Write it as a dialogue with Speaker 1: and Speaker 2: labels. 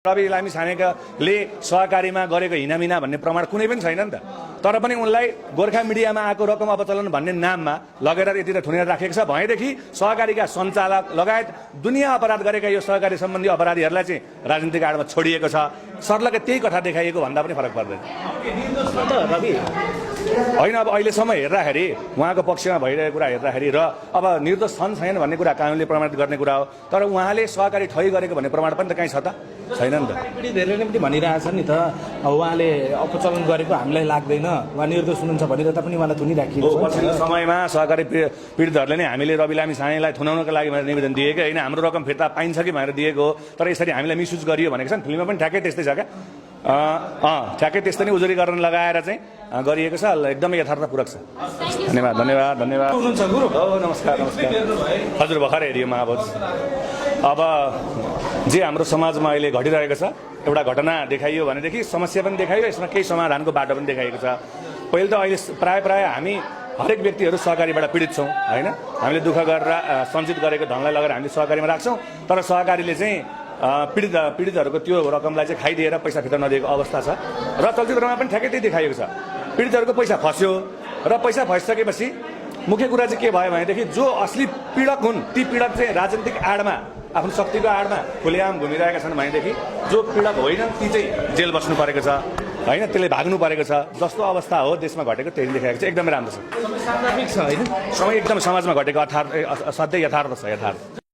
Speaker 1: रवि लामी छानेकाले सहकारीमा गरेको हिनामिना भन्ने प्रमाण कुनै पनि छैन नि त। तर पनि उनलाई गोर्खा मिडियामा आएको रकम अपचलन भन्ने नाममा लगेर यति त थुनेर राखेको छ। भएदेखि सहकारीका सञ्चालक लगायत दुनियाँ अपराध गरेका यो सहकारी सम्बन्धी अपराधीहरूलाई चाहिँ राजनीतिक आडमा छोडिएको छ। सर्लकै त्यही कथा देखाइएको भन्दा पनि फरक पर्दैन। होइन, अब अहिलेसम्म हेर्दाखेरि उहाँको पक्षमा भइरहेको कुरा हेर्दाखेरि र अब निर्दोष छन् छैन भन्ने कुरा कानुनले प्रमाणित गर्ने कुरा हो। तर उहाँले सहकारी ठगी गरेको भन्ने प्रमाण पनि त कहीँ छ त? छैन नि त।
Speaker 2: पीडितहरूले पनि भनिरहेछन् नि त, उहाँले अपचलन गरेको हामीलाई लाग्दैन, उहाँ निर्दोष हुनुहुन्छ भनिरहँदा पनि उहाँलाई थुनिराखिएको छ।
Speaker 1: पछिल्लो समयमा सहकारी पीडितहरूले नै हामीले रवि लामी छानेलाई थुनाउनको लागि भनेर निवेदन दिएको होइन, हाम्रो रकम फिर्ता पाइन्छ कि भनेर दिएको हो। तर यसरी हामीलाई मिसयुज गरियो भनेको छ नि। फिल्ममा पनि ठ्याक्कै त्यस्तै छ क्या। ठ्याक्कै त्यस्तै नै उजुरी गर्न लगाएर चाहिँ गरिएको छ। एकदमै यथार्थपूर्वक छ। धन्यवाद धन्यवाद धन्यवाद। नमस्कार नमस्कार। हजुर भर्खर हेरियो महाभोज। अब जे हाम्रो समाजमा अहिले घटिरहेको छ, एउटा घटना देखाइयो भनेदेखि समस्या पनि देखाइयो, यसमा केही समाधानको बाटो पनि देखाइएको छ। पहिले त अहिले प्राय हामी हरेक व्यक्तिहरू सहकारीबाट पीडित छौँ होइन। हामीले दुःख गरेर सञ्चित गरेको धनलाई लगेर हामीले सहकारीमा राख्छौँ। तर सहकारीले चाहिँ पीडितहरूको त्यो रकमलाई चाहिँ खाइदिएर पैसा फिर्ता नदिएको अवस्था छ। र चलचित्रमा पनि ठ्याक्कै त्यही देखाइएको छ। पीडितहरूको पैसा फस्यो र पैसा फसिसकेपछि मुख्य कुरा चाहिँ के भयो भनेदेखि जो असली पीडक हुन् ती पीडक चाहिँ राजनीतिक आडमा आफ्नो शक्तिको आडमा खुलेआम घुमिरहेका छन् भनेदेखि जो पीडक होइनन् ती चाहिँ जेल बस्नु परेको छ होइन, त्यसले भाग्नु परेको छ। जस्तो अवस्था हो देशमा घटेको त्यही देखाएको छ। एकदमै राम्रो छ।
Speaker 2: सान्दर्भिक छ होइन,
Speaker 1: समय एकदम समाजमा घटेको असाध्यै यथार्थ छ। यथार्थ